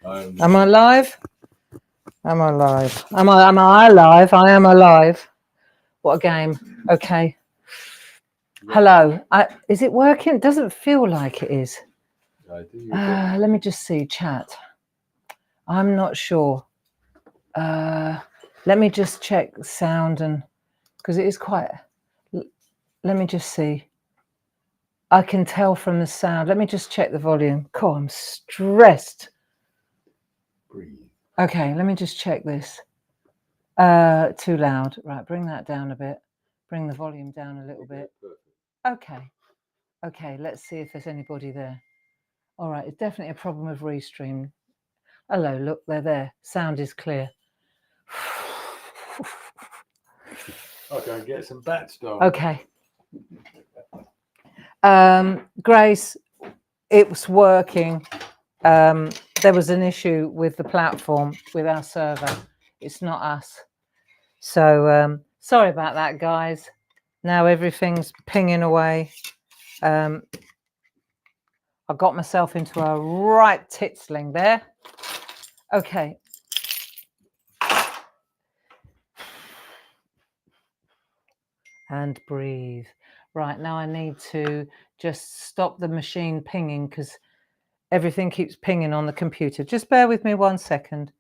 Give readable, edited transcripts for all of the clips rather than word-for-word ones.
Am I live? Am I live? Am I alive? I am alive. What a game. Okay. Hello. Is it working? It doesn't feel like it is. Let me just see chat. I'm not sure. Let me just check sound, and because it is quite. Let me just see. I can tell from the sound. Let me just check the volume. Cool, I'm stressed. Breathe. Okay, let me just check this. Too loud. Right, bring that down a bit. Bring the volume down a little bit. Okay. Okay, let's see if there's anybody there. All right, it's definitely a problem with Restream. Hello, look, they're there. Sound is clear. I'll go and get some bats done. Okay. Grace, it was working. There was an issue with the platform, with our server. It's not us. So sorry about that, guys. Now everything's pinging away. I got myself into a right titsling there. Okay. And breathe. Right, now I need to just stop the machine pinging because everything keeps pinging on the computer. Just bear with me 1 second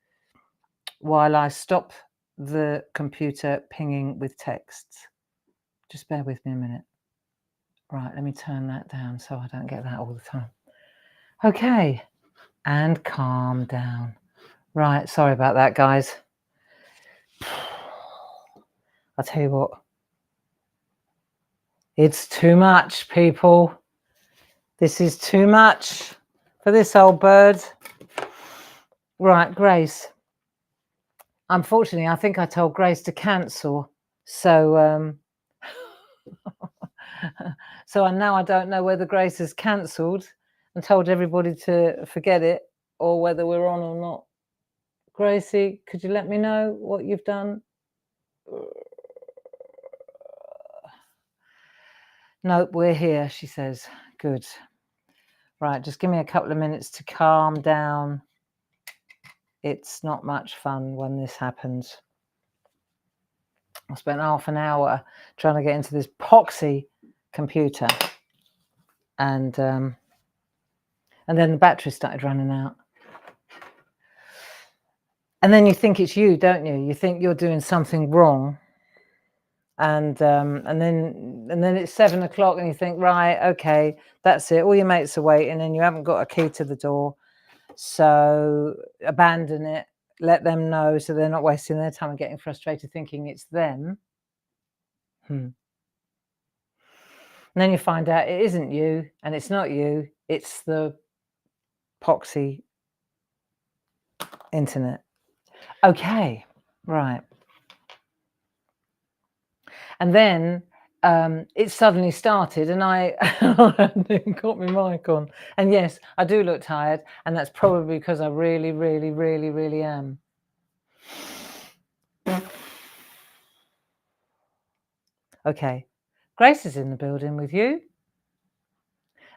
while I stop the computer pinging with texts. Just bear with me a minute. Right, let me turn that down so I don't get that all the time. Okay, and calm down. Right, sorry about that, guys. I'll tell you what. It's too much, people. This is too much for this old bird. Right, Grace. Unfortunately, I think I told Grace to cancel. So, so now I don't know whether Grace has cancelled and told everybody to forget it or whether we're on or not. Gracie, could you let me know what you've done? Nope, we're here, she says. Good. Right, just give me a couple of minutes to calm down. It's not much fun when this happens. I spent half an hour trying to get into this poxy computer, and then the battery started running out. And then you think it's you, don't you? You think you're doing something wrong. And then it's 7 o'clock and you think, right, okay, that's it. All your mates are waiting and you haven't got a key to the door. So abandon it, let them know so they're not wasting their time and getting frustrated thinking it's them. And then you find out it isn't you and it's not you, it's the poxy internet. Okay, right. And then it suddenly started and I hadn't got my mic on. And yes, I do look tired, and that's probably because I really, really, really, really am. Okay, Grace is in the building with you.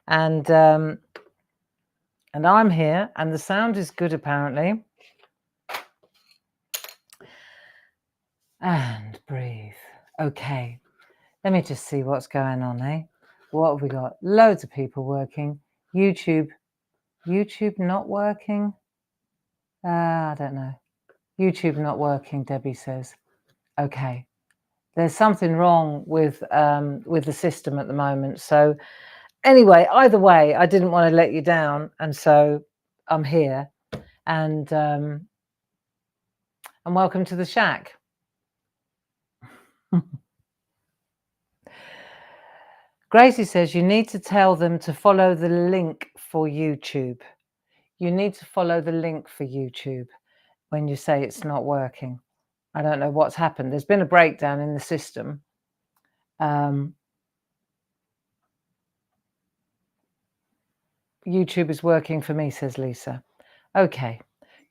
And I'm here, and the sound is good apparently. And breathe. Okay. Let me just see what's going on, eh? What have we got? Loads of people working. YouTube not working? I don't know. YouTube not working, Debbie says. Okay. There's something wrong with the system at the moment. So anyway, either way, I didn't want to let you down. And so I'm here. And welcome to the SHAC. Gracie says you need to tell them to follow the link for YouTube. You need to follow the link for YouTube when you say it's not working. I don't know what's happened. There's been a breakdown in the system. YouTube is working for me, says Lisa. Okay,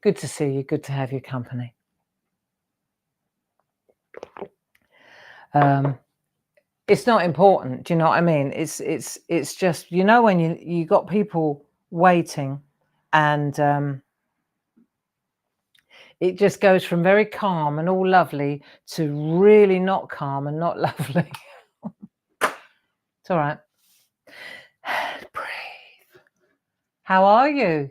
good to see you. Good to have your company. It's not important. Do you know what I mean? It's just, you know, when you got people waiting And it just goes from very calm and all lovely to really not calm and not lovely. It's all right. Breathe. How are you?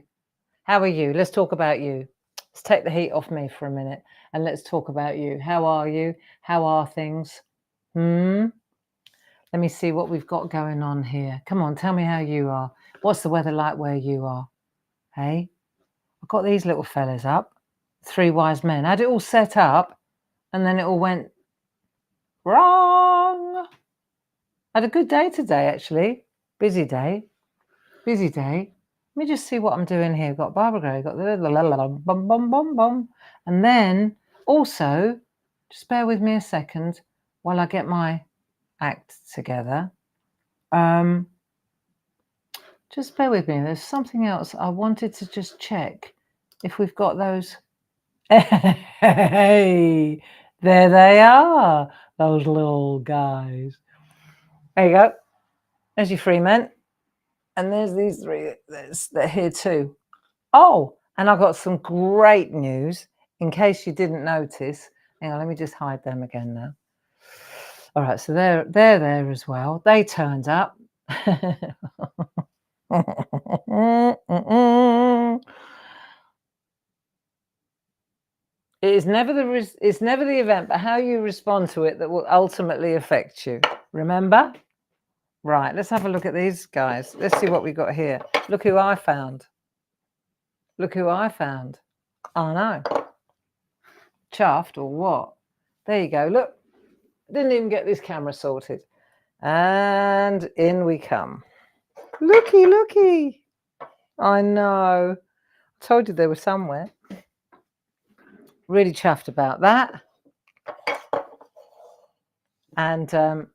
How are you? Let's talk about you. Let's take the heat off me for a minute and let's talk about you. How are you? How are things? Let me see what we've got going on here. Come on, tell me how you are. What's the weather like where you are? Hey, I've got these little fellas up. 3 wise men. I had it all set up and then it all went wrong. I had a good day today, actually. Busy day. Busy day. Let me just see what I'm doing here. Got Barbara Gray, got the bum bum bum bum. And then also, just bear with me a second while I get my act together. Just bear with me. There's something else I wanted to just check if we've got those. Hey, there they are, those little guys. There you go. There's your 3 men. And there's these 3. They're here too. Oh, and I've got some great news in case you didn't notice. Hang on, let me just hide them again now. All right, so they're there as well. They turned up. It's never the event, but how you respond to it that will ultimately affect you. Remember? Right, let's have a look at these guys. Let's see what we got here. Look who I found. Look who I found. Oh no. Chuffed or what? There you go. Look, didn't even get this camera sorted. And in we come. Looky, looky. I know. I told you they were somewhere. Really chuffed about that. And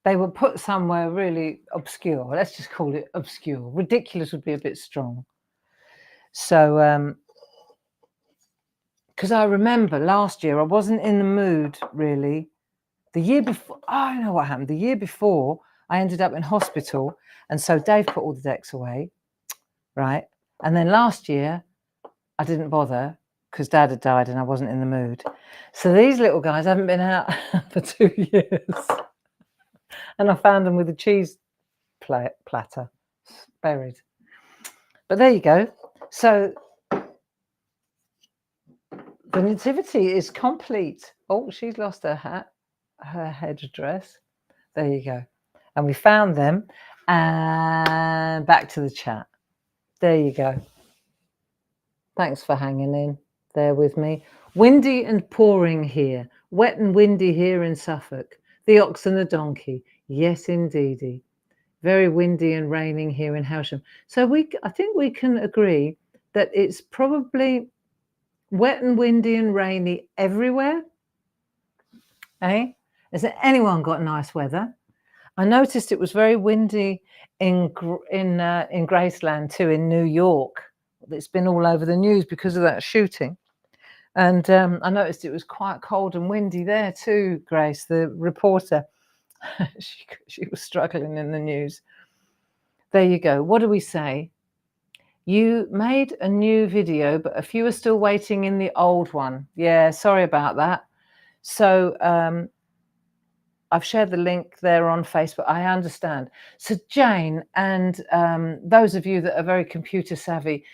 they were put somewhere really obscure. Let's just call it obscure. Ridiculous would be a bit strong. So, because I remember last year I wasn't in the mood really. The year before, I know what happened. The year before, I ended up in hospital, and so Dave put all the decks away, right? And then last year, I didn't bother because Dad had died and I wasn't in the mood. So these little guys haven't been out for 2 years. And I found them with a cheese platter buried. But there you go. So the nativity is complete. Oh, she's lost her hat, her headdress. There you go. And we found them. And back to the chat. There you go. Thanks for hanging in there with me. Windy and pouring here. Wet and windy here in Suffolk. The ox and the donkey. Yes, indeedy. Very windy and raining here in Howsham. So I think we can agree that it's probably wet and windy and rainy everywhere. Eh? Has anyone got nice weather? I noticed it was very windy in Graceland too, in New York. It's been all over the news because of that shooting. And I noticed it was quite cold and windy there too, Grace, the reporter. she was struggling in the news. There you go. What do we say? You made a new video, but a few are still waiting in the old one. Yeah, sorry about that. So I've shared the link there on Facebook. I understand. So Jane and those of you that are very computer savvy,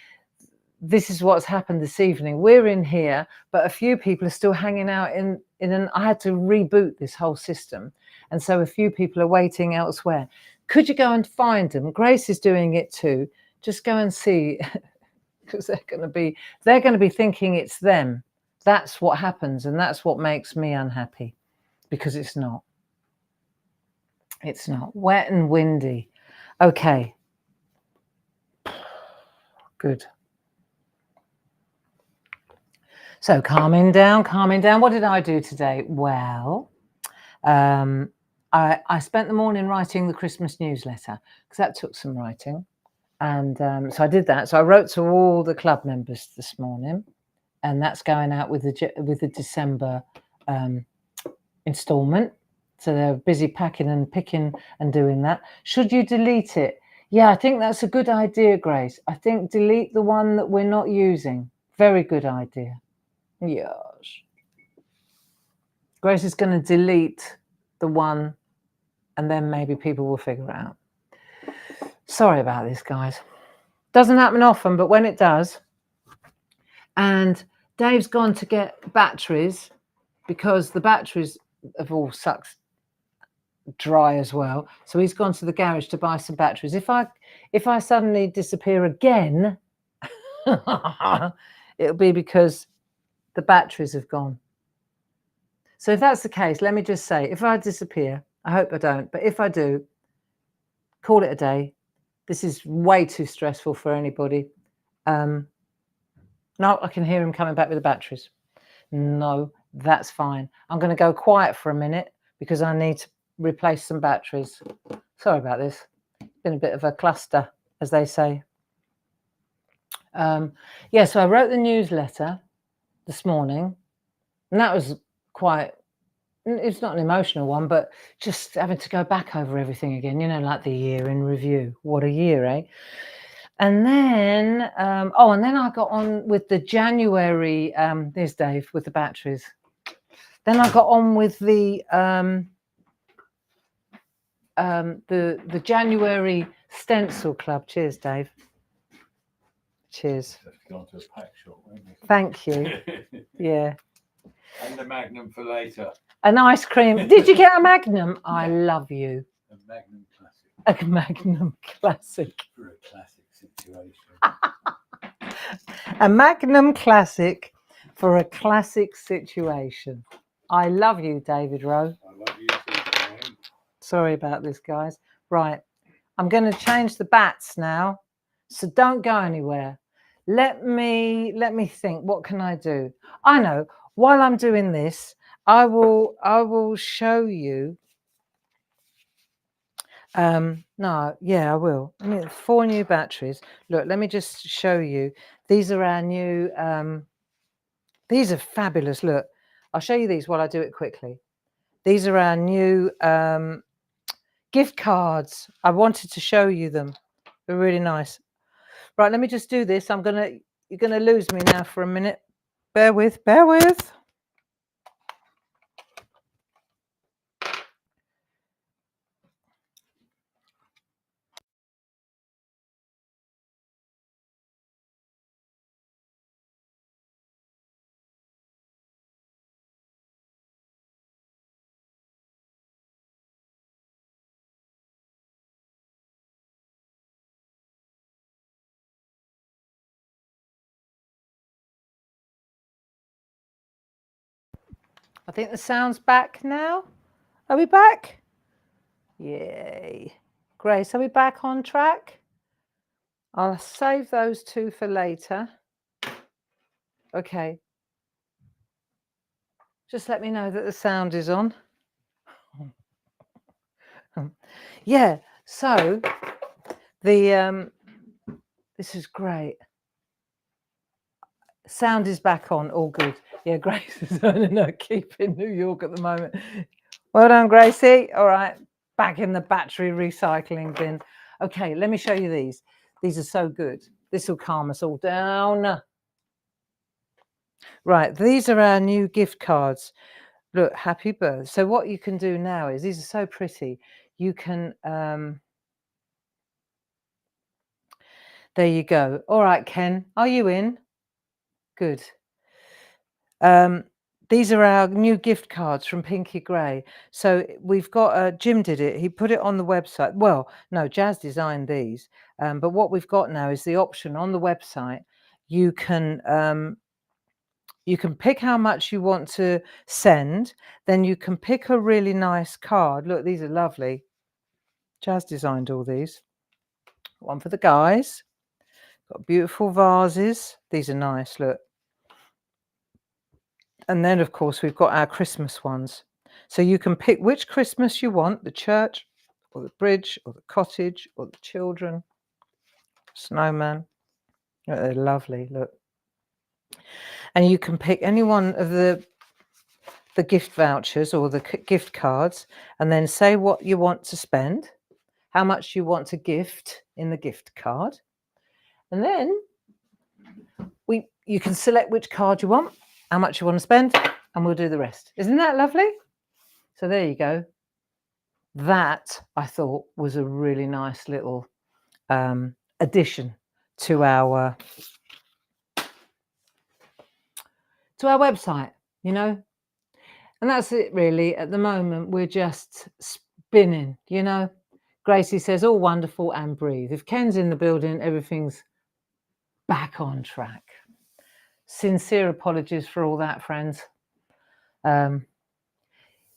this is what's happened this evening. We're in here, but a few people are still hanging out in I had to reboot this whole system. And so a few people are waiting elsewhere. Could you go and find them? Grace is doing it too. Just go and see, because they're going to be thinking it's them. That's what happens. And that's what makes me unhappy, because it's not. It's not. Wet and windy. Okay. Good. So calming down. What did I do today? Well, I spent the morning writing the Christmas newsletter, because that took some writing. And so I did that. So I wrote to all the club members this morning, and that's going out with the December installment. So they're busy packing and picking and doing that. Should you delete it? Yeah, I think that's a good idea, Grace. I think delete the one that we're not using. Very good idea. Yes. Grace is going to delete the one and then maybe people will figure it out. Sorry about this, guys. Doesn't happen often, but when it does. And Dave's gone to get batteries because the batteries have all sucked dry as well. So he's gone to the garage to buy some batteries. If I suddenly disappear again, it'll be because the batteries have gone. So if that's the case, let me just say, if I disappear, I hope I don't, but if I do, call it a day. This is way too stressful for anybody. No, I can hear him coming back with the batteries. No, that's fine. I'm going to go quiet for a minute because I need to replace some batteries. Sorry about this. Been a bit of a cluster, as they say. Yeah, so I wrote the newsletter this morning, and that was quite, it's not an emotional one, but just having to go back over everything again, you know, like the year in review. What a year, eh? And then, and then I got on with the January, there's Dave with the batteries. Then I got on with the January stencil club. Cheers, Dave. Cheers. Gone to a pack shop, thank you. Yeah. And a Magnum for later. An ice cream. Did you get a Magnum? I love you. A Magnum Classic. A Magnum Classic. For a classic situation. A Magnum Classic for a classic situation. I love you, David Rowe. I love you too, Sorry about this, guys. Right. I'm going to change the bats now. So don't go anywhere. Let me think. What can I do? I know. While I'm doing this, I will show you. No, yeah, I will. I mean, 4 new batteries. Look, let me just show you. These are our new. These are fabulous. Look, I'll show you these while I do it quickly. These are our new gift cards. I wanted to show you them. They're really nice. Right, let me just do this. You're gonna lose me now for a minute. Bear with. I think the sound's back now. Are we back? Yay. Grace, are we back on track? I'll save those 2 for later. Okay. Just let me know that the sound is on. Yeah, so the this is great. Sound is back on, all good. Yeah, Grace is earning her keep in New York at the moment. Well done, Gracie. All right, back in the battery recycling bin. Okay, let me show you these. These are so good. This will calm us all down. Right, these are our new gift cards. Look, happy birthday. So what you can do now is, these are so pretty. You can, there you go. All right, Ken, are you in? Good. These are our new gift cards from Pinky Grey. So we've got, Jim did it. He put it on the website. Well, no, Jazz designed these. But what we've got now is the option on the website. You can pick how much you want to send. Then you can pick a really nice card. Look, these are lovely. Jazz designed all these. One for the guys. Got beautiful vases. These are nice, look. And then, of course, we've got our Christmas ones. So you can pick which Christmas you want, the church or the bridge or the cottage or the children, snowman. Look, they're lovely, look. And you can pick any one of the gift vouchers or the gift cards and then say what you want to spend. how much you want to gift in the gift card. And then you can select which card you want, how much you want to spend, and we'll do the rest. Isn't that lovely? So there you go. That, I thought, was a really nice little addition to our website, you know. And that's it really. At the moment, we're just spinning, you know. Gracie says, all wonderful and breathe. If Ken's in the building, everything's back on track. Sincere apologies for all that, friends.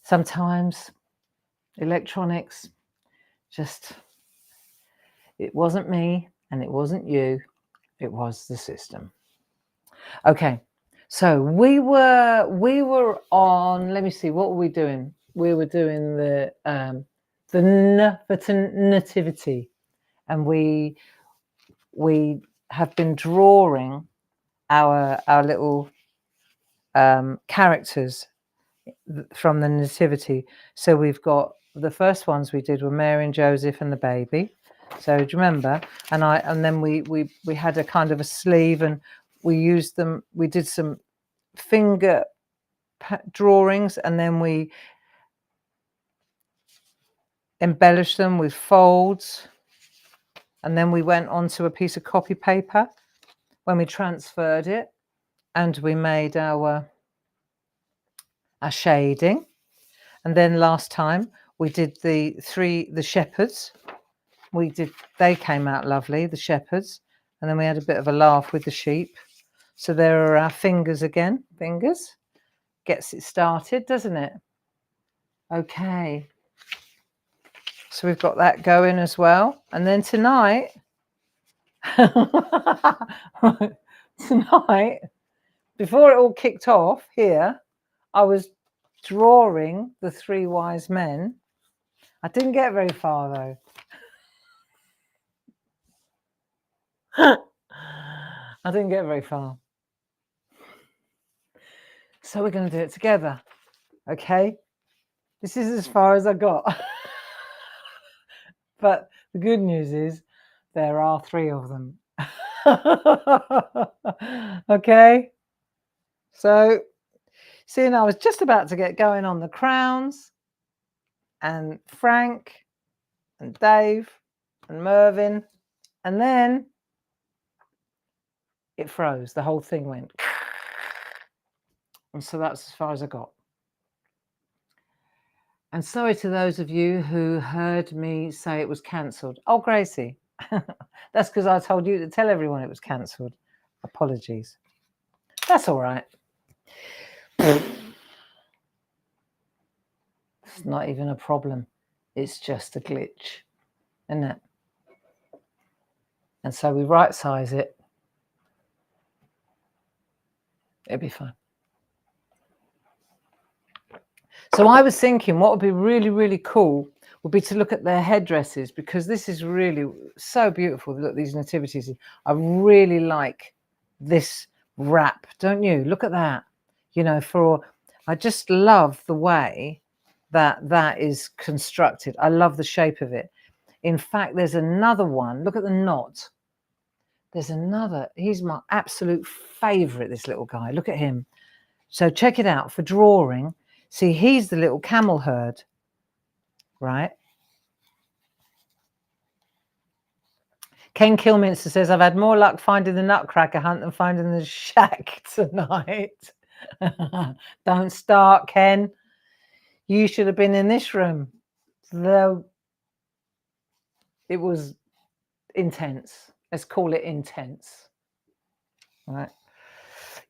Sometimes electronics just, it wasn't me and it wasn't you, it was the system. Okay, so we were on, let me see, what were we doing? We were doing the nativity, and we have been drawing our little characters from the nativity. So we've got the first ones we did were Mary and Joseph and the baby. So do you remember? And then we had a kind of a sleeve, and we used them. We did some finger drawings, and then we embellished them with folds, and then we went onto a piece of copy paper when we transferred it, and we made our shading. And then last time we did the shepherds. They came out lovely, the shepherds, and then we had a bit of a laugh with the sheep. So there are our fingers again. Fingers gets it started, doesn't it? Okay. So we've got that going as well. And then tonight, before it all kicked off here, I was drawing the 3 wise men. I didn't get very far though. I didn't get very far. So we're going to do it together. Okay. This is as far as I got. But the good news is there are 3 of them. Okay. So, seeing I was just about to get going on the crowns, and Frank and Dave and Mervyn, and then it froze. The whole thing went. And so that's as far as I got. And sorry to those of you who heard me say it was cancelled. Oh, Gracie, that's because I told you to tell everyone it was cancelled. Apologies. That's all right. It's not even a problem. It's just a glitch, isn't it? And so we right size it. It'll be fine. So I was thinking what would be really, really cool would be to look at their headdresses, because this is really so beautiful. Look, these nativities. I really like this wrap, don't you? Look at that. You know, I just love the way that is constructed. I love the shape of it. In fact, there's another one. Look at the knot. There's another. He's my absolute favorite, this little guy. Look at him. So check it out for drawing. See, he's the little camel herd, right? Ken Kilminster says, I've had more luck finding the Nutcracker hunt than finding the SHAC tonight. Don't start, Ken. You should have been in this room. Though it was intense. Let's call it intense. All right.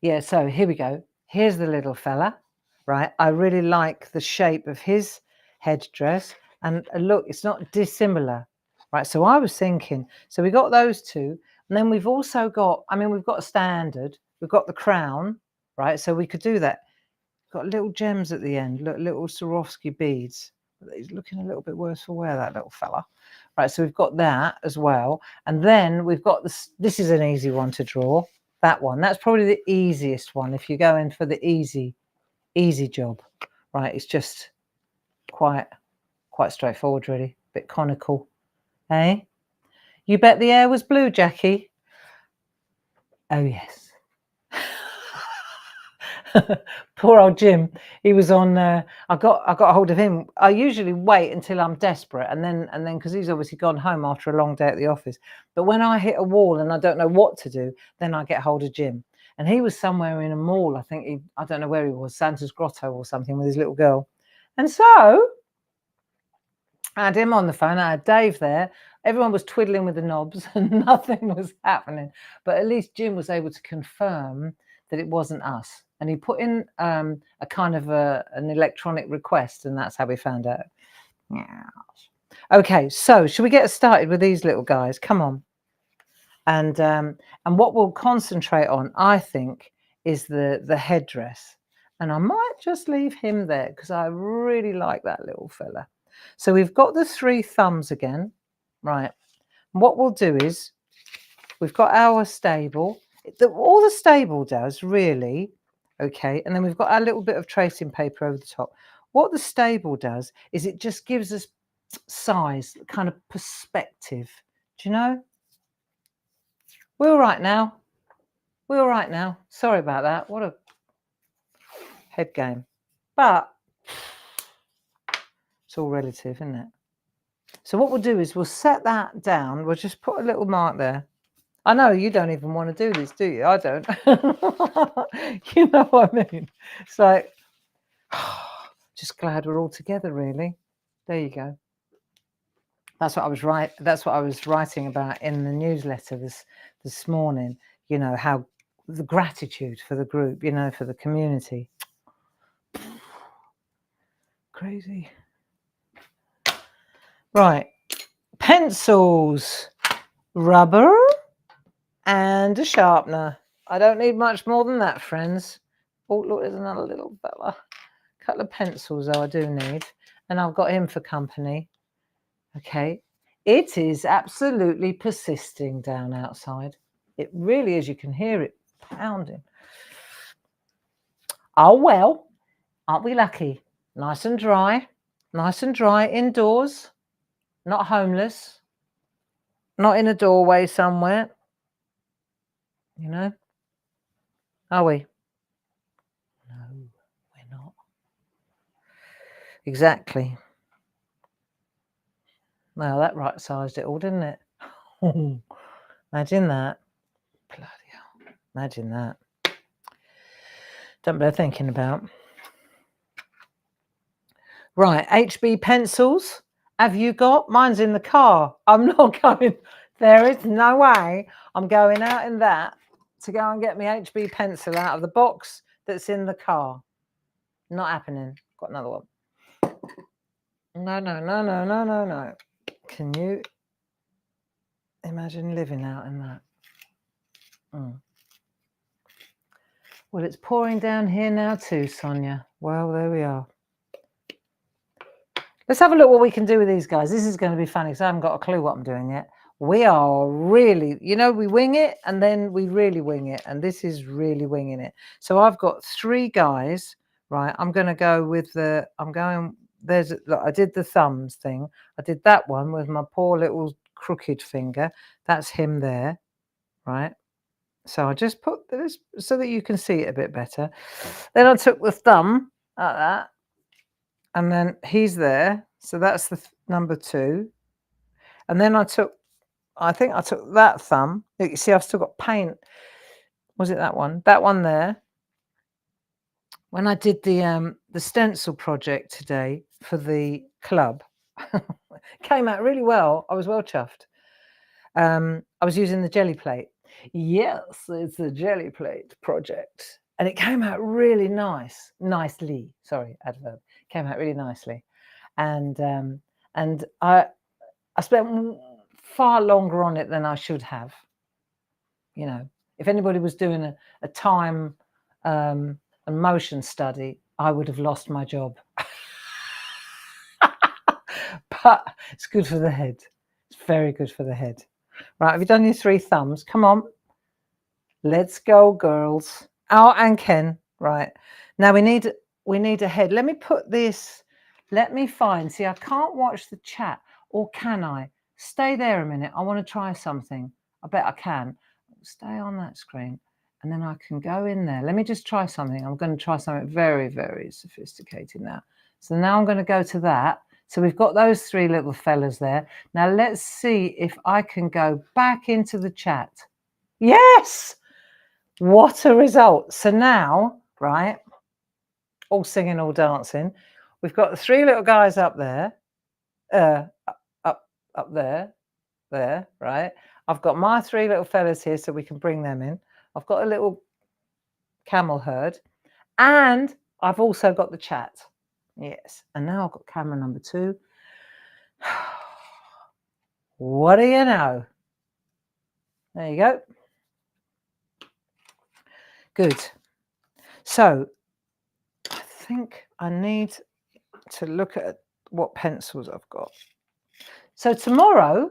Yeah, so here we go. Here's the little fella. Right, I really like the shape of his headdress, and look, it's not dissimilar, right? So I was thinking, so we got those 2, and then we've also got, I mean, we've got a standard, we've got the crown, right? So we could do that. Got little gems at the end, look, little Swarovski beads. He's looking a little bit worse for wear, that little fella, right? So we've got that as well, and then we've got this. This is an easy one to draw. That one, that's probably the easiest one if you go in for the easy job, right? It's just quite straightforward, really. A bit conical, Hey? You bet the air was blue, Jackie? Oh, yes. Poor old Jim. He was on. I got a hold of him. I usually wait until I'm desperate, and then because he's obviously gone home after a long day at the office. But when I hit a wall and I don't know what to do, then I get hold of Jim. And he was somewhere in a mall. I think I don't know where he was, Santa's Grotto or something, with his little girl. And so I had him on the phone. I had Dave there. Everyone was twiddling with the knobs and nothing was happening. But at least Jim was able to confirm that it wasn't us. And he put in a kind of an electronic request, and that's how we found out. Okay, so should we get started with these little guys? Come on. And what we'll concentrate on, I think, is the headdress. And I might just leave him there because I really like that little fella. So we've got the 3 thumbs again, right? What we'll do is we've got our stable. All the stable does really, okay, and then we've got our little bit of tracing paper over the top. What the stable does is it just gives us size, kind of perspective. Do you know? We're all right now. We're all right now. Sorry about that. What a head game. But it's all relative, isn't it? So what we'll do is we'll set that down. We'll just put a little mark there. I know you don't even want to do this, do you? I don't. You know what I mean? It's like, just glad we're all together, really. There you go. That's what I was writing about in the newsletter this morning. You know, how the gratitude for the group, you know, for the community. Crazy. Right. Pencils, rubber, and a sharpener. I don't need much more than that, friends. Oh, look, there's another little fella. A couple of pencils, though, I do need. And I've got him for company. Okay. It is absolutely persisting down outside. It really is. You can hear it pounding. Oh, well, aren't we lucky? Nice and dry. Nice and dry indoors. Not homeless. Not in a doorway somewhere. You know? Are we? No, we're not. Exactly. Well, that right-sized it all, didn't it? Imagine that. Bloody hell. Imagine that. Don't bear thinking about. Right, HB pencils. Have you got? Mine's in the car. I'm not going. There is no way I'm going out in that to go and get my HB pencil out of the box that's in the car. Not happening. Got another one. No, no, no, no, no, no, no. Can you imagine living out in that? Well, it's pouring down here now too, Sonia. Well, there we are. Let's have a look what we can do with these guys. This is going to be funny because I haven't got a clue what I'm doing yet. We are really, you know, we wing it and then we really wing it. And this is really winging it. So I've got 3 guys, right? I'm going to go with look, I did the thumbs thing. I did that one with my poor little crooked finger. That's him there, right? So I just put this so that you can see it a bit better. Then I took the thumb like that. And then he's there. So that's the number 2. And then I think I took that thumb. You see, I've still got paint. Was it that one? That one there. When I did the stencil project today for the club, came out really well. I was well chuffed. I was using the jelly plate. Yes, it's a jelly plate project. And it came out really nicely. Sorry, adverb. Came out really nicely. And I spent far longer on it than I should have. You know, if anybody was doing a time and motion study, I would have lost my job. But it's good for the head. It's very good for the head. Right, have you done your 3 thumbs? Come on. Let's go, girls. Oh, and Ken. Right. Now we need a head. Let me put this. Let me find. See, I can't watch the chat. Or can I? Stay there a minute. I want to try something. I bet I can. Stay on that screen. And then I can go in there. Let me just try something. I'm going to try something very, very sophisticated now. So now I'm going to go to that. So we've got those three little fellas there. Now let's see if I can go back into the chat. Yes! What a result. So now, right, all singing, all dancing. We've got the three little guys up there, up there, right? I've got my three little fellas here so we can bring them in. I've got a little camel herd, and I've also got the chat. Yes, and now I've got camera number 2. What do you know? There you go. Good. So I think I need to look at what pencils I've got. So tomorrow,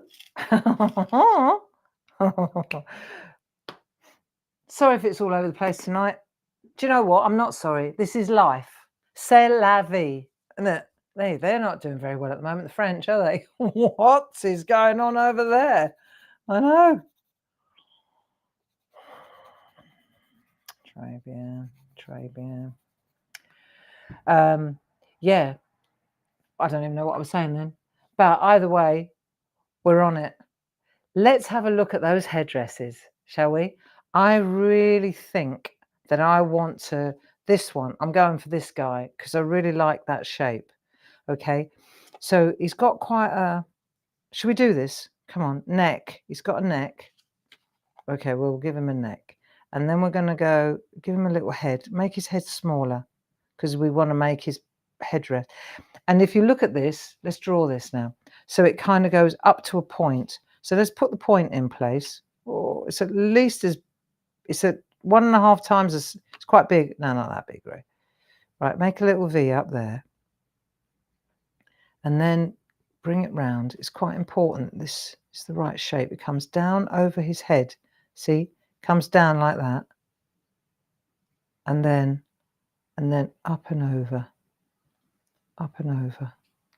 sorry if it's all over the place tonight. Do you know what? I'm not sorry. This is life. C'est la vie. Isn't it? They're not doing very well at the moment, the French, are they? What is going on over there? I know. Très bien. Très bien. Yeah. I don't even know what I was saying then. But either way, we're on it. Let's have a look at those headdresses, shall we? I really think that I want to, this one, I'm going for this guy because I really like that shape. Okay. So he's got quite a, should we do this? Come on, neck. He's got a neck. Okay, we'll give him a neck. And then we're going to go, give him a little head, make his head smaller because we want to make his headdress. And if you look at this, let's draw this now. So it kind of goes up to a point. So let's put the point in place. Oh, it's at least as, it's at 1.5 times as, it's quite big. No, not that big, right? Right, make a little V up there. And then bring it round. It's quite important. This is the right shape. It comes down over his head. See, comes down like that. And then up and over,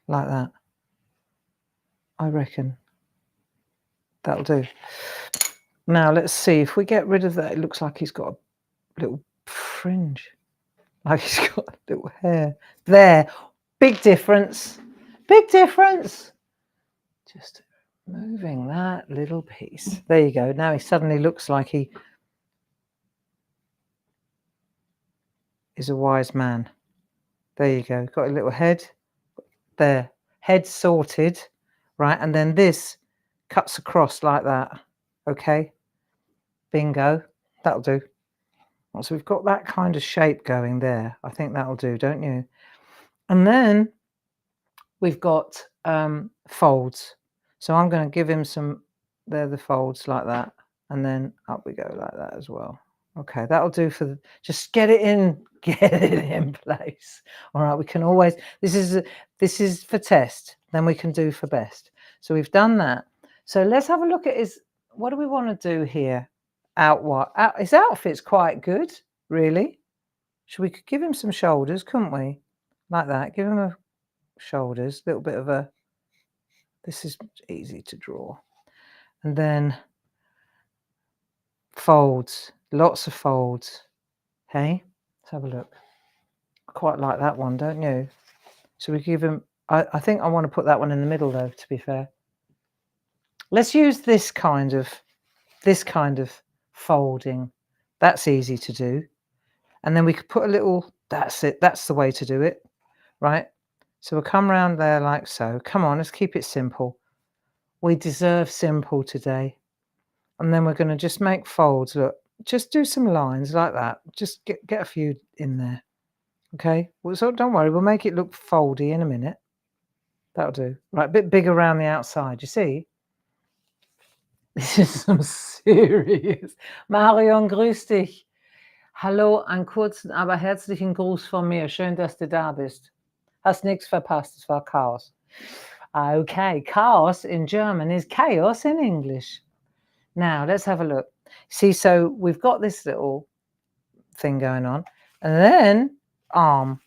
like that. I reckon that'll do. Now let's see if we get rid of that. It looks like he's got a little fringe, like he's got a little hair there. Big difference. Big difference. Just moving that little piece. There you go. Now he suddenly looks like he is a wise man. There you go. Got a little head there. Head sorted, right? And then this cuts across like that. Okay. Bingo. That'll do. So we've got that kind of shape going there. I think that'll do, don't you? And then we've got folds. So I'm going to give him some, they're the folds like that. And then up we go like that as well. Okay, that'll do for the, just get it in place. All right, we can always, this is for test, then we can do for best. So we've done that. So let's have a look at his, what do we want to do here? His outfit's quite good, really. We could give him some shoulders, couldn't we? Like that, give him a shoulders, little bit of a, this is easy to draw. And then folds, lots of folds. Hey, let's have a look. I quite like that one, don't you? So we give him, I think I want to put that one in the middle though, to be fair. Let's use this kind of folding. That's easy to do. And then we could put a little, that's it, that's the way to do it, right? So we'll come around there like so. Come on, let's keep it simple. We deserve simple today. And then we're going to just make folds. Look, just do some lines like that. Just get a few in there. Okay, well, so don't worry, we'll make it look foldy in a minute. That'll do. Right, a bit big around the outside, you see? This is some serious. Marion, grüß dich. Hallo, einen kurzen, aber herzlichen Gruß von mir. Schön, dass du da bist. Hast nichts verpasst, es war Chaos. Okay, chaos in German is chaos in English. Now, let's have a look. See, so we've got this little thing going on. And then arm.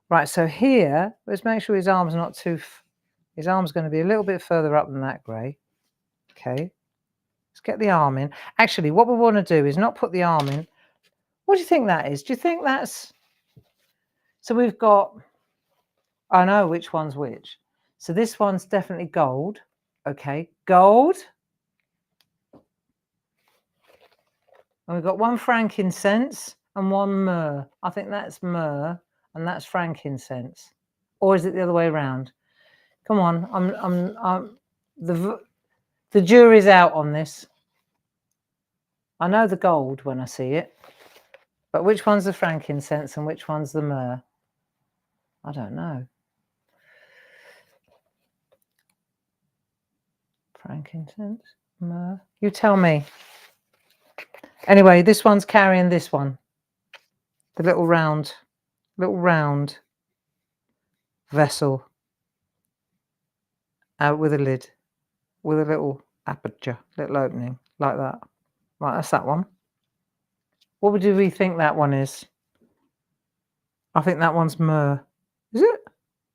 Right, so here, let's make sure his arm's not too, his arm's going to be a little bit further up than that grey. Okay. Let's get the arm in. Actually, what we want to do is not put the arm in. What do you think that is? Do you think that's... So we've got... I know which one's which. So this one's definitely gold. Okay, gold. And we've got one frankincense and one myrrh. I think that's myrrh and that's frankincense. Or is it the other way around? Come on, the jury's out on this. I know the gold when I see it, but which one's the frankincense and which one's the myrrh? I don't know. Frankincense, myrrh. You tell me. Anyway, this one's carrying this one. The little round vessel with a lid, with a little aperture, little opening, like that. Right, that's that one. What do we think that one is? I think that one's myrrh. Is it?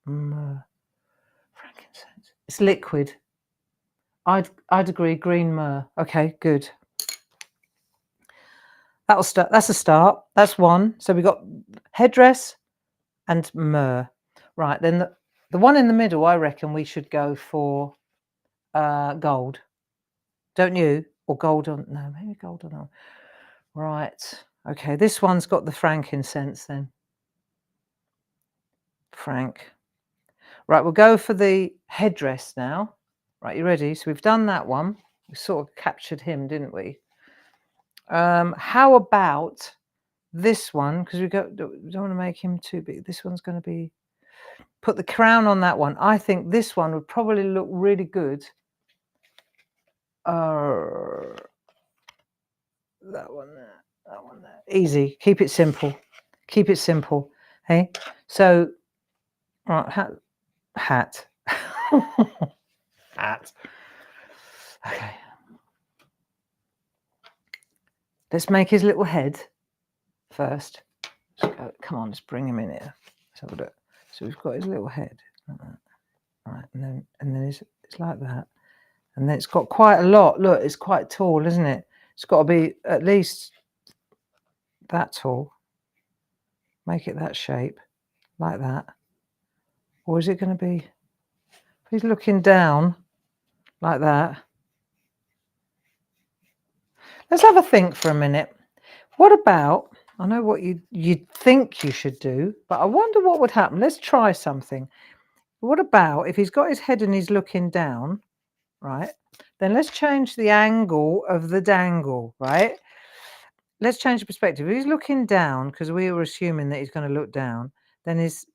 Myrrh. Frankincense. It's liquid. I'd agree. Green myrrh. Okay, good. That'll start. That's a start. That's one. So we got headdress and myrrh. Right, then the one in the middle, I reckon we should go for gold. Don't you? Or gold on... No, maybe gold on... Right. Okay, this one's got the frankincense then. Frank. Right, we'll go for the headdress now. Right, you ready? So we've done that one. We sort of captured him, didn't we? How about this one? Because we don't want to make him too big. This one's going to be... Put the crown on that one. I think this one would probably look really good. That one there. That one there. Easy. Keep it simple. Keep it simple. Hey? So, right, hat. Hat. Okay. Let's make his little head first. Come on, let's bring him in here. Let's have a look. So we've got his little head. Right, and then it's like that. And then it's got quite a lot. Look, it's quite tall, isn't it? It's got to be at least that tall. Make it that shape, like that. Or is it going to be... If he's looking down, like that. Let's have a think for a minute. What about... I know what you'd think you should do, but I wonder what would happen. Let's try something. What about if he's got his head and he's looking down, right? Then let's change the angle of the dangle, right? Let's change the perspective. If he's looking down, because we were assuming that he's going to look down, then it's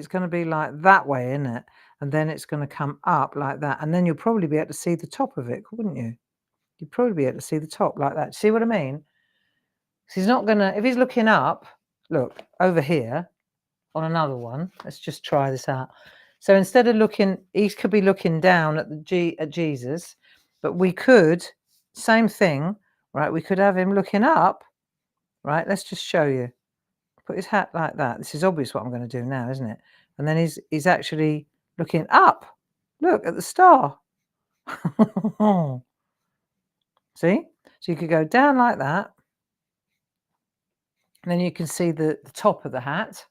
going to be like that way, isn't it? And then it's going to come up like that. And then you'll probably be able to see the top of it, wouldn't you? You'd probably be able to see the top like that. See what I mean? So he's not going to... If he's looking up, look, over here on another one, let's just try this out. So instead of looking... He could be looking down at Jesus, but we could... Same thing, right? We could have him looking up, right? Let's just show you. Put his hat like that. This is obvious what I'm going to do now, isn't it? And then he's actually looking up. Look at the star. See? So you could go down like that. And then you can see the top of the hat,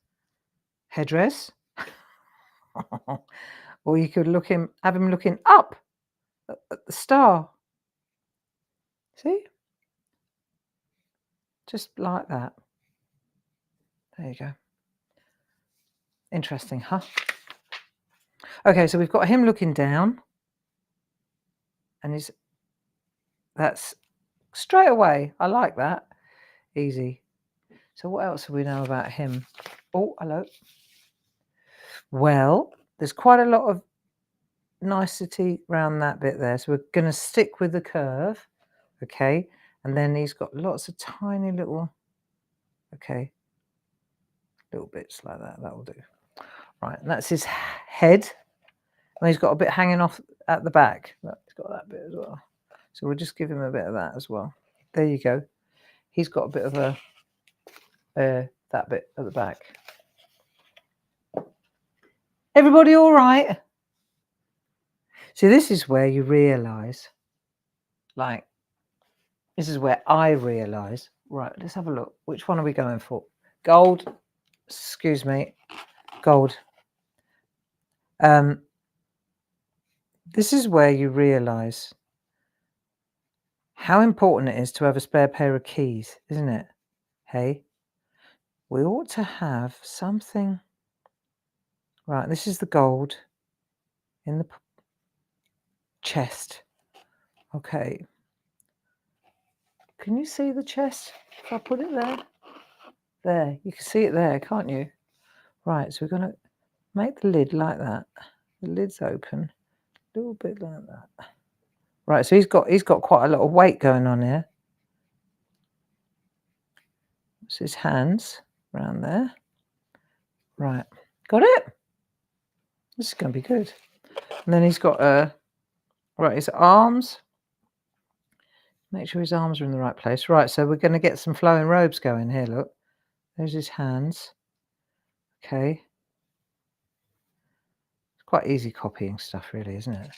headdress. Or you could have him looking up at the star. See? Just like that. There you go. Interesting, huh? Okay, so we've got him looking down. And that's straight away. I like that. Easy. So what else do we know about him? Oh, hello. Well, there's quite a lot of nicety around that bit there. So we're going to stick with the curve. Okay. And then he's got lots of tiny little, okay, little bits like that. That will do. Right. And that's his head. And he's got a bit hanging off at the back. Look, he's got that bit as well. So we'll just give him a bit of that as well. There you go. He's got a bit of that bit at the back. Everybody all right? See, this is where you realise, like, this is where I realise, right, let's have a look. Which one are we going for? Gold, excuse me, gold. This is where you realise how important it is to have a spare pair of keys, isn't it? Hey, we ought to have something. Right, this is the gold in the chest. Okay. Can you see the chest? If I put it there? There, you can see it there, can't you? Right, so we're going to make the lid like that. The lid's open, a little bit like that. Right, so he's got quite a lot of weight going on here. It's his hands around there. Right, got it? This is going to be good. And then he's got right, his arms. Make sure his arms are in the right place. Right, so we're going to get some flowing robes going here, look. There's his hands. Okay. It's quite easy copying stuff, really, isn't it?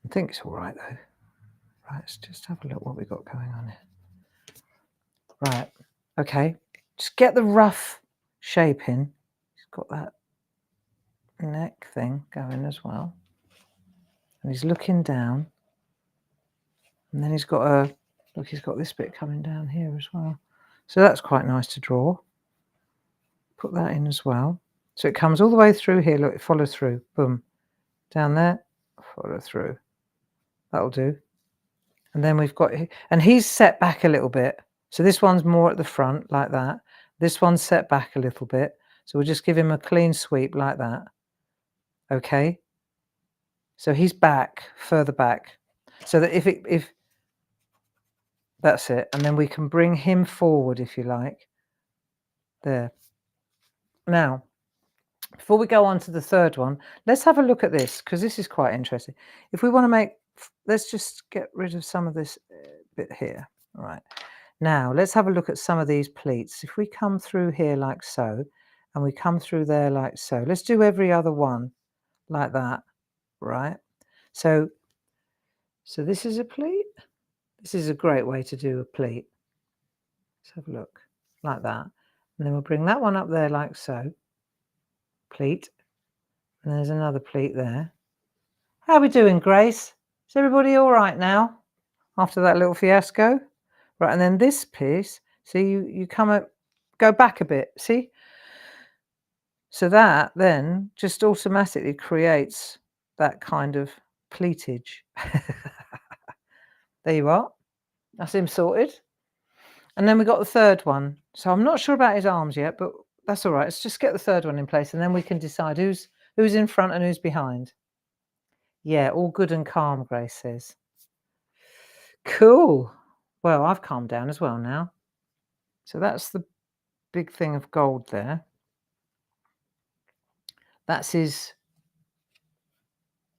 I think it's all right, though. Right, let's just have a look what we've got going on here. Right, okay. Just get the rough shape in. He's got that neck thing going as well. And he's looking down. And then he's got a, look, he's got this bit coming down here as well. So that's quite nice to draw. Put that in as well. So it comes all the way through here. Look, it follows through. Boom. Down there, follow through. That'll do. And then we've got, and he's set back a little bit. So this one's more at the front like that. This one's set back a little bit. So we'll just give him a clean sweep like that. Okay. So he's back, further back. So that if that's it. And then we can bring him forward if you like. There. Now, before we go on to the third one, let's have a look at this because this is quite interesting. If we want to make, let's just get rid of some of this bit here. All right. Now, let's have a look at some of these pleats. If we come through here like so, and we come through there like so, let's do every other one like that, right? So this is a pleat. This is a great way to do a pleat. Let's have a look like that. And then we'll bring that one up there like so. Pleat. And there's another pleat there. How are we doing, Grace? Is everybody all right now after that little fiasco? Right, and then this piece, so you come up, go back a bit, see? So that then just automatically creates that kind of pleatage. There you are. That's him sorted. And then we got the third one. So I'm not sure about his arms yet, but that's all right. Let's just get the third one in place and then we can decide who's in front and who's behind. Yeah, all good and calm, Grace says. Cool. Well, I've calmed down as well now. So that's the big thing of gold there. That's his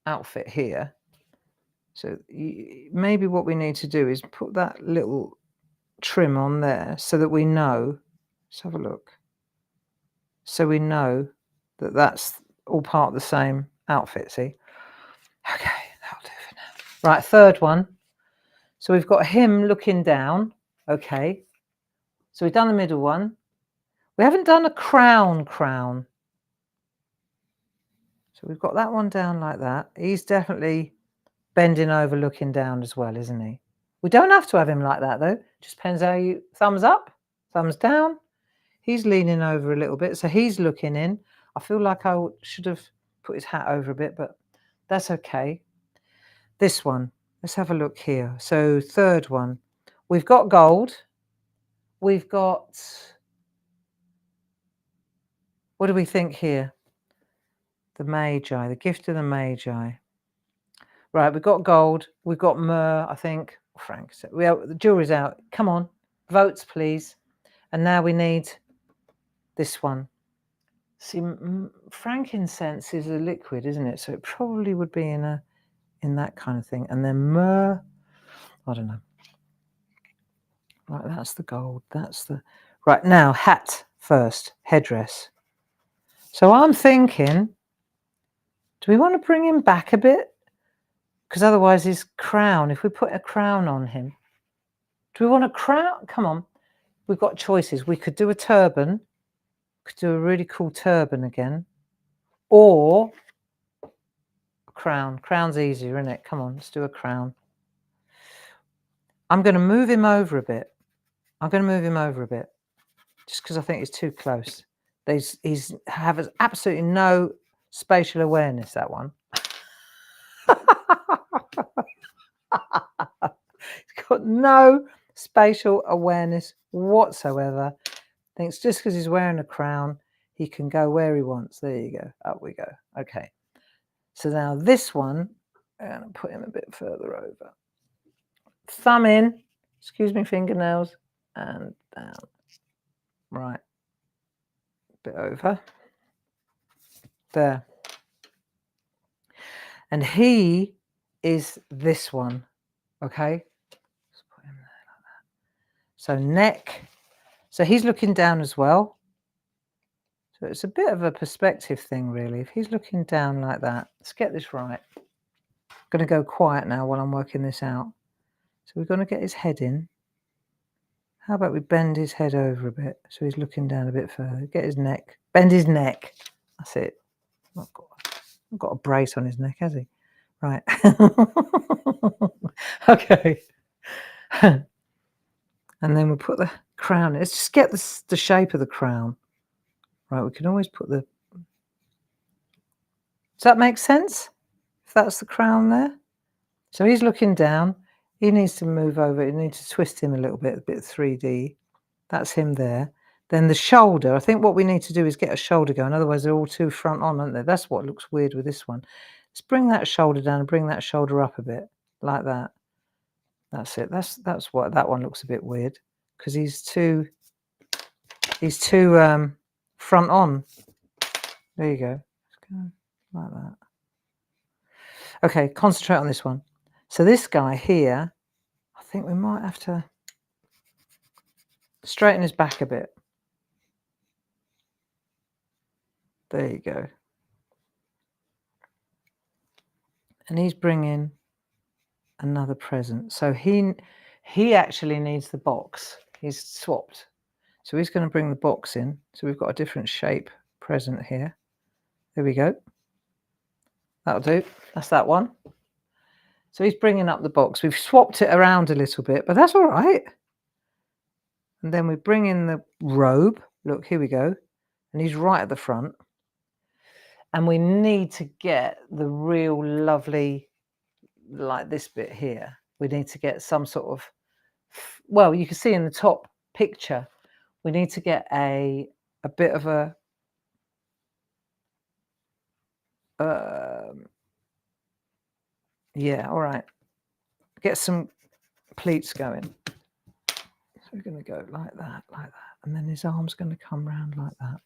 outfit here. So maybe what we need to do is put that little trim on there so that we know. Let's have a look. So we know that that's all part of the same outfit, see? Okay, that'll do for now. Right, third one. So we've got him looking down. Okay. So we've done the middle one. We haven't done a crown. So we've got that one down like that. He's definitely bending over, looking down as well, isn't he? We don't have to have him like that, though. Just depends how you, thumbs up, thumbs down. He's leaning over a little bit, so he's looking in. I feel like I should have put his hat over a bit, but that's okay. This one, let's have a look here. So third one, we've got gold. We've got, what do we think here? The Magi, the gift of the Magi. Right, we've got gold. We've got myrrh, I think. Frank, so the jury's out. Come on, votes, please. And now we need this one. See, frankincense is a liquid, isn't it? So it probably would be in that kind of thing. And then myrrh, I don't know. Right, that's the gold. That's the right now. Hat first, headdress. So I'm thinking Do we want to bring him back a bit? Because otherwise his crown, if we put a crown on him, do we want a crown? Come on. We've got choices. We could do a turban. Could do a really cool turban again. Or a crown. Crown's easier, isn't it? Come on, let's do a crown. I'm going to move him over a bit. Just because I think it's too close. He's has absolutely no spatial awareness, that one. He's got no spatial awareness whatsoever. Thinks just because he's wearing a crown, he can go where he wants. There you go. Up we go. Okay. So now this one, I'm going to put him a bit further over. Thumb in, excuse me, fingernails, and down. Right. A bit over. There. And he is this one. Okay. Let's put him there like that. So neck. So he's looking down as well. So it's a bit of a perspective thing, really. If he's looking down like that, let's get this right. I'm going to go quiet now while I'm working this out. So we're going to get his head in. How about we bend his head over a bit so he's looking down a bit further. Get his neck. Bend his neck. That's it. Not got a brace on his neck, has he? Right. Okay. And then we'll put the crown. Let's just get the shape of the crown. Right, we can always put the... Does that make sense? If that's the crown there? So he's looking down. He needs to move over. You need to twist him a little bit, a bit 3D. That's him there. Then the shoulder. I think what we need to do is get a shoulder going. Otherwise, they're all too front on, aren't they? That's what looks weird with this one. Let's bring that shoulder down and bring that shoulder up a bit, like that. That's it. That's what that one looks a bit weird because he's too front on. There you go. Let's go like that. Okay, concentrate on this one. So this guy here, I think we might have to straighten his back a bit. There you go. And he's bringing another present. So he actually needs the box. He's swapped. So he's going to bring the box in. So we've got a different shape present here. There we go. That'll do. That's that one. So he's bringing up the box. We've swapped it around a little bit, but that's all right. And then we bring in the robe. Look, here we go. And he's right at the front. And we need to get the real lovely, like this bit here. We need to get some sort of, well, you can see in the top picture, we need to get a bit of a, yeah, all right. Get some pleats going. So we're going to go like that. And then his arm's going to come round like that.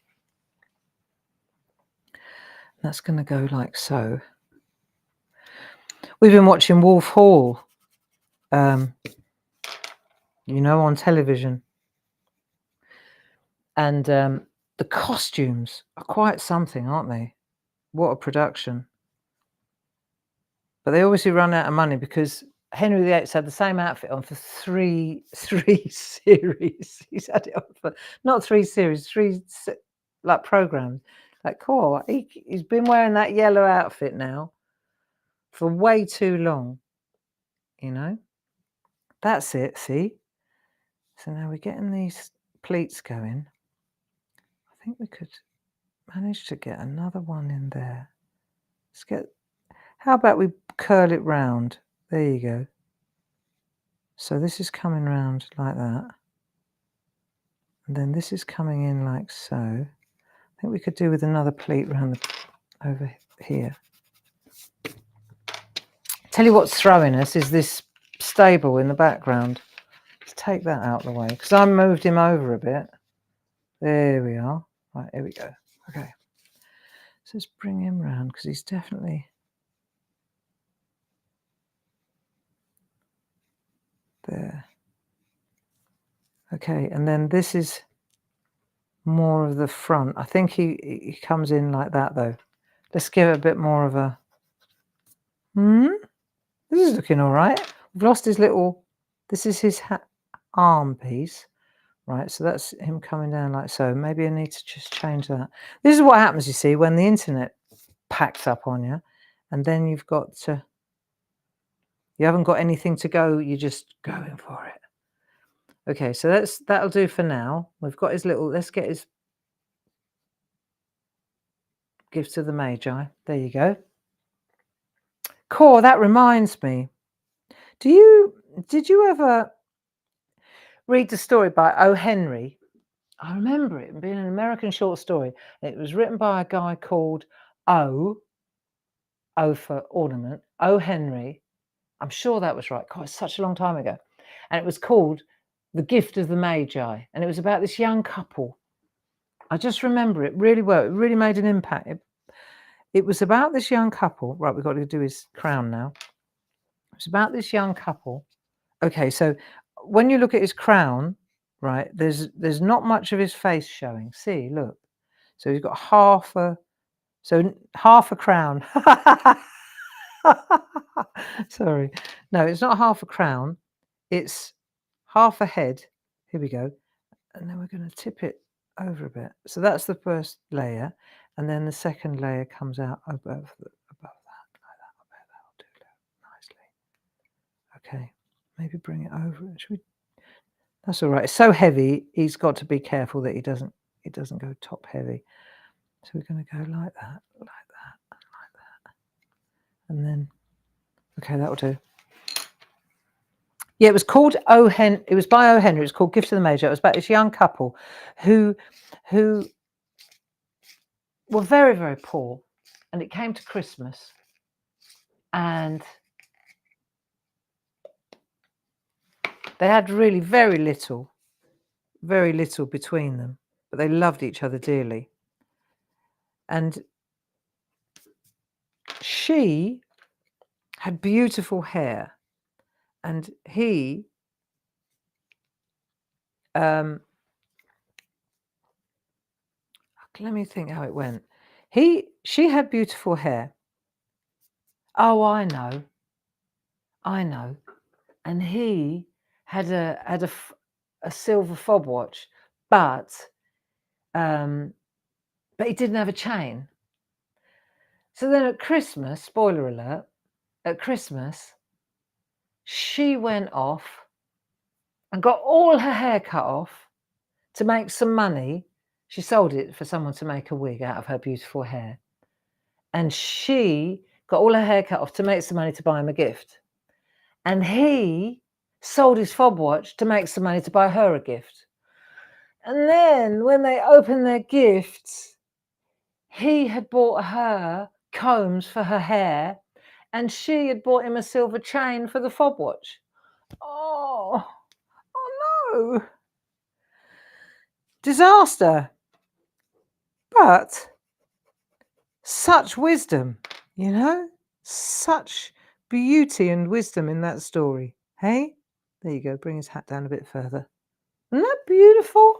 And that's going to go like so. We've been watching Wolf Hall, you know, on television. And the costumes are quite something, aren't they? What a production. But they obviously run out of money because Henry VIII had the same outfit on for three series. He's had it on for, not 3 series, 3 like programs. Like, cool. He's been wearing that yellow outfit now for way too long, you know. That's it, see? So now we're getting these pleats going. I think we could manage to get another one in there. Let's get, how about we curl it round? There you go. So this is coming round like that. And then this is coming in like so. I think we could do with another pleat round over here. Tell you what's throwing us is this stable in the background. Let's take that out of the way because I moved him over a bit. There we are. Right, here we go. Okay. So let's bring him round because he's definitely there. Okay, and then this is more of the front. I think he comes in like that though. Let's give it a bit more of a, this is looking all right. We've lost his little, this is his arm piece. Right, so that's him coming down like so. Maybe I need to just change that. This is what happens, you see, when the internet packs up on you, and then you haven't got anything to go, you're just going for it. Okay, so that'll do for now. We've got his little, let's get his gift to the Magi. There you go. Cool, that reminds me. Did you ever read the story by O. Henry? I remember it being an American short story. It was written by a guy called O for ornament, O. Henry. I'm sure that was right. God, it's such a long time ago. And it was called The Gift of the Magi. And it was about this young couple. I just remember it really well. It really made an impact. It was about this young couple. Right, we've got to do his crown now. It was about this young couple. Okay, so when you look at his crown, right, there's not much of his face showing. See, look. So he's got half a crown. Sorry. No, it's not half a crown. It's half a head. Here we go. And then we're going to tip it over a bit. So that's the first layer. And then the second layer comes out above that. Like that. That'll do nicely. Okay. Maybe bring it over. Should we? That's all right. It's so heavy. He's got to be careful that it doesn't go top heavy. So we're going to go like that, and like that. And then, okay, that'll do. Yeah, it was called it was by O. Henry. It was called Gift of the Magi. It was about this young couple who were very, very poor. And it came to Christmas. And they had really very little between them. But they loved each other dearly. And she had beautiful hair. And he let me think how it went. She had beautiful hair. Oh, I know. And he had a silver fob watch, but he didn't have a chain. So then at Christmas, spoiler alert, at Christmas, she went off and got all her hair cut off to make some money. She sold it for someone to make a wig out of her beautiful hair. And she got all her hair cut off to make some money to buy him a gift. And he sold his fob watch to make some money to buy her a gift. And then when they opened their gifts, he had bought her combs for her hair and she had bought him a silver chain for the fob watch. Oh no. Disaster. But such wisdom, you know, such beauty and wisdom in that story. Hey, there you go. Bring his hat down a bit further. Isn't that beautiful?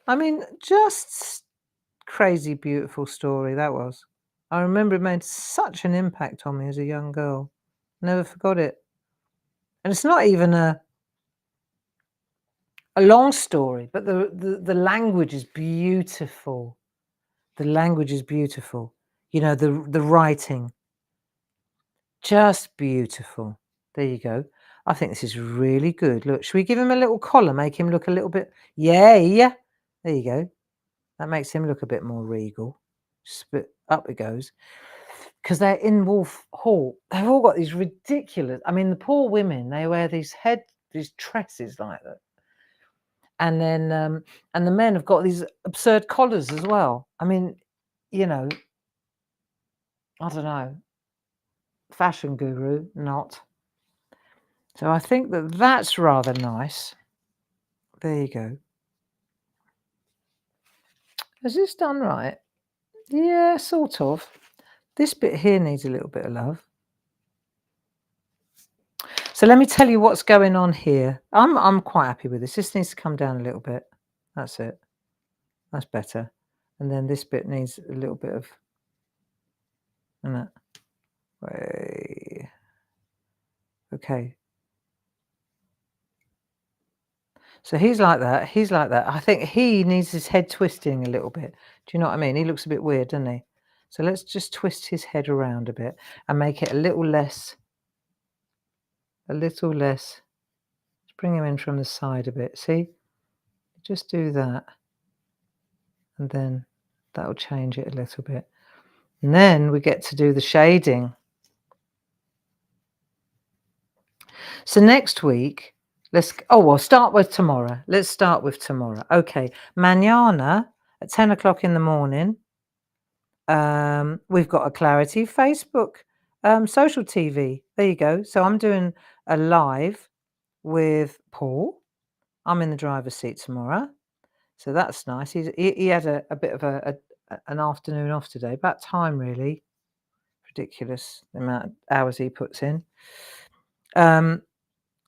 I mean, just crazy beautiful story that was. I remember it made such an impact on me as a young girl. Never forgot it. And it's not even a long story, but the language is beautiful. The language is beautiful. You know, the writing, just beautiful. There you go. I think this is really good. Look, should we give him a little collar, make him look a little bit, yeah. There you go. That makes him look a bit more regal. Just a bit up it goes. Because they're in Wolf Hall. They've all got these ridiculous, I mean, the poor women, they wear these tresses like that. And then, and the men have got these absurd collars as well. I mean, you know, I don't know. Fashion guru, not. So I think that's rather nice. There you go. Is this done right? Yeah, sort of. This bit here needs a little bit of love. So let me tell you what's going on here. I'm quite happy with this. This needs to come down a little bit. That's it. That's better. And then this bit needs a little bit of And that way. Okay. So he's like that. He's like that. I think he needs his head twisting a little bit. Do you know what I mean? He looks a bit weird, doesn't he? So let's just twist his head around a bit and make it a little less. Let's bring him in from the side a bit. See? Just do that. And then that'll change it a little bit. And then we get to do the shading. So next week, we'll start with tomorrow. Let's start with tomorrow. Okay. Mañana at 10 o'clock in the morning. We've got a Clarity Facebook, social TV. There you go. So I'm doing a live with Paul. I'm in the driver's seat tomorrow. So that's nice. He had a bit of an afternoon off today. About time, really. Ridiculous the amount of hours he puts in.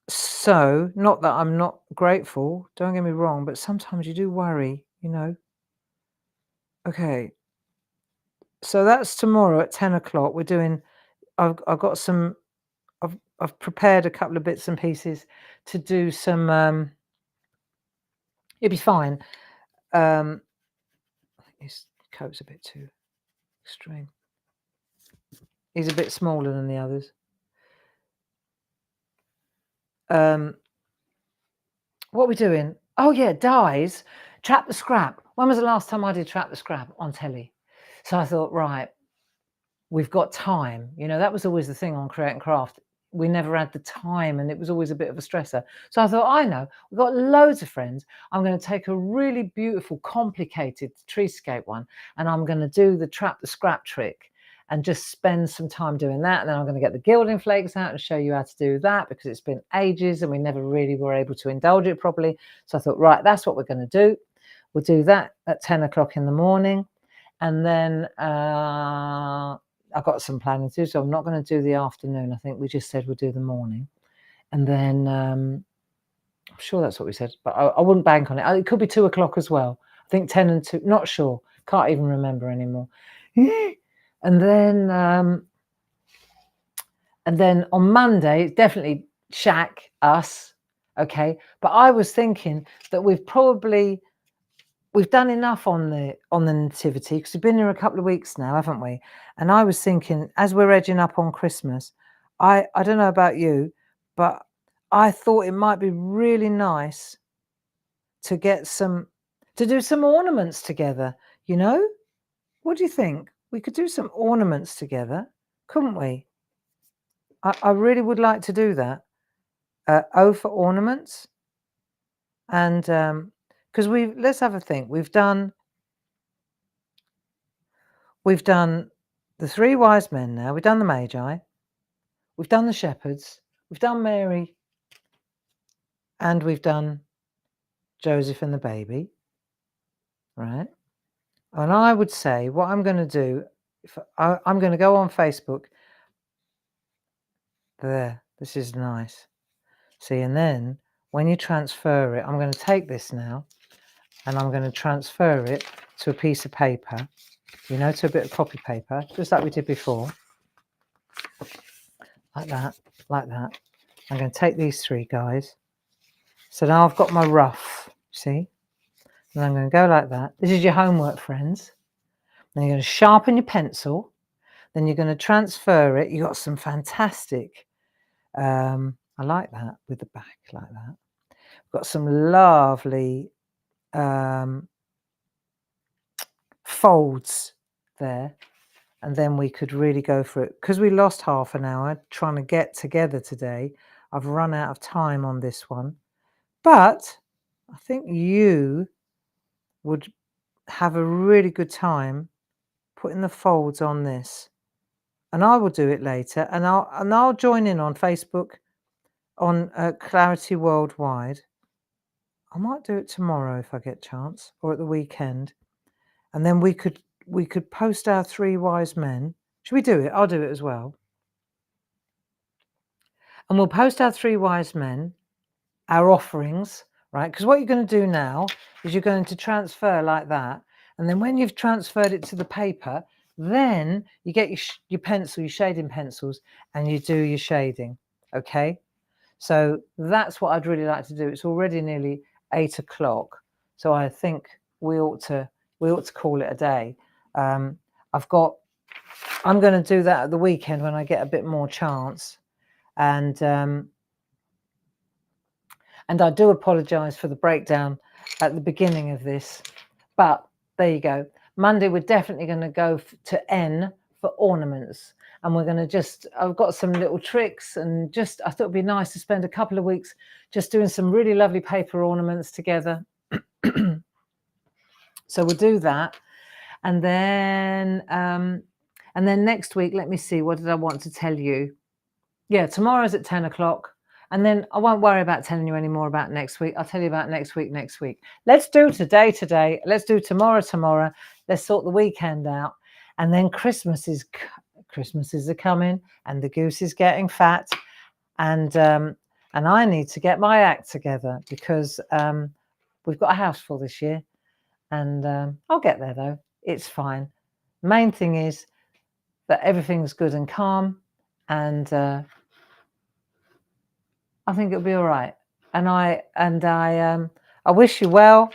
So not that I'm not grateful, don't get me wrong, but sometimes you do worry, you know. Okay. So that's tomorrow at 10 o'clock. We're doing, I've got some, I've prepared a couple of bits and pieces to do some, it'll be fine. His coat's a bit too extreme. He's a bit smaller than the others. What are we doing? Oh yeah, dies. Trap the Scrap. When was the last time I did Trap the Scrap on telly? So I thought, right, we've got time. You know, that was always the thing on Create and Craft. We never had the time and it was always a bit of a stressor. So I thought, I know, we've got loads of friends. I'm going to take a really beautiful, complicated treescape one and I'm going to do the Trap the Scrap trick and just spend some time doing that. And then I'm going to get the gilding flakes out and show you how to do that because it's been ages and we never really were able to indulge it properly. So I thought, right, that's what we're going to do. We'll do that at 10 o'clock in the morning. And then I've got some planning to do, so I'm not going to do the afternoon. I think we just said we'll do the morning. And then I'm sure that's what we said, but I wouldn't bank on it. It could be 2 o'clock as well. I think 10 and 2, not sure. Can't even remember anymore. And then on Monday, it's definitely SHAC, us, okay? But I was thinking that we've done enough on the nativity because we've been here a couple of weeks now, haven't we? And I was thinking, as we're edging up on Christmas, I don't know about you, but I thought it might be really nice to do some ornaments together, you know? What do you think? We could do some ornaments together, couldn't we? I really would like to do that. O for ornaments. And because let's have a think. We've done the 3 wise men now. We've done the Magi. We've done the shepherds. We've done Mary. And we've done Joseph and the baby. Right? And I would say what I'm going to do, I'm going to go on Facebook. There. This is nice. See, and then when you transfer it, I'm going to take this now and I'm going to transfer it to a piece of paper, you know, to a bit of copy paper, just like we did before. Like that, like that. I'm going to take these 3 guys. So now I've got my rough, see? And I'm going to go like that. This is your homework, friends. Then you're going to sharpen your pencil. Then you're going to transfer it. You've got some fantastic, I like that with the back like that. We've got some lovely folds there. And then we could really go for it. Because we lost half an hour trying to get together today, I've run out of time on this one. But I think you would have a really good time putting the folds on this. And I will do it later. And I'll join in on Facebook on Clarity Worldwide. I might do it tomorrow if I get a chance, or at the weekend. And then we could post our 3 wise men. Should we do it? I'll do it as well. And we'll post our 3 wise men, our offerings, right? Because what you're going to do now is you're going to transfer like that. And then when you've transferred it to the paper, Then you get your pencil, your shading pencils, and you do your shading. Okay, so that's what I'd really like to do. It's already nearly 8 o'clock, so I think we ought to call it a day. I'm going to do that at the weekend when I get a bit more chance, and I do apologise for the breakdown at the beginning of this, but there you go. Monday we're definitely going to go to N for ornaments, and we're going to I've got some little tricks, and I thought it'd be nice to spend a couple of weeks just doing some really lovely paper ornaments together. So we'll do that, and then next week, let me see, what did I want to tell you? Yeah, tomorrow's at 10 o'clock. And then I won't worry about telling you any more about next week. I'll tell you about next week. Let's do today. Let's do tomorrow. Let's sort the weekend out. And then Christmases are coming, and the goose is getting fat. And I need to get my act together, because we've got a house full this year. And I'll get there, though. It's fine. Main thing is that everything's good and calm. And I think it'll be all right. And I wish you well,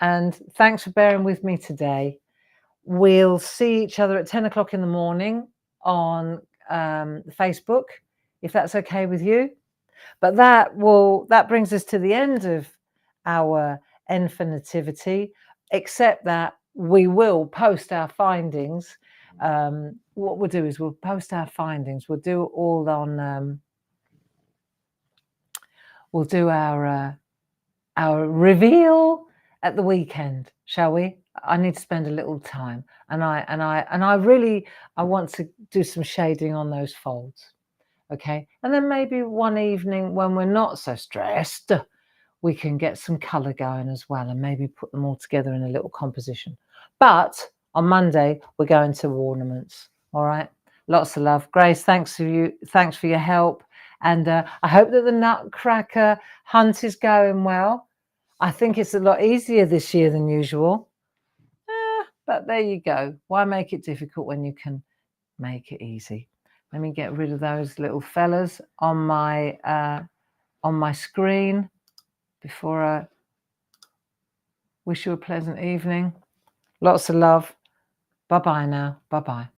and thanks for bearing with me today. We'll see each other at 10 o'clock in the morning on Facebook, if that's okay with you. But that brings us to the end of our N for Nativity, except that we will post our findings. What we'll do is we'll post our findings. We'll do all on. We'll do our reveal at the weekend, shall we? I need to spend a little time, and I really want to do some shading on those folds. Okay, and then maybe one evening when we're not so stressed, we can get some colour going as well, and maybe put them all together in a little composition. But on Monday we're going to ornaments. All right, lots of love, Grace. Thanks for your help, and I hope that the Nutcracker hunt is going well. I think it's a lot easier this year than usual, but there you go. Why make it difficult when you can make it easy? Let me get rid of those little fellas on my screen before I wish you a pleasant evening. Lots of love. Bye-bye now. Bye-bye.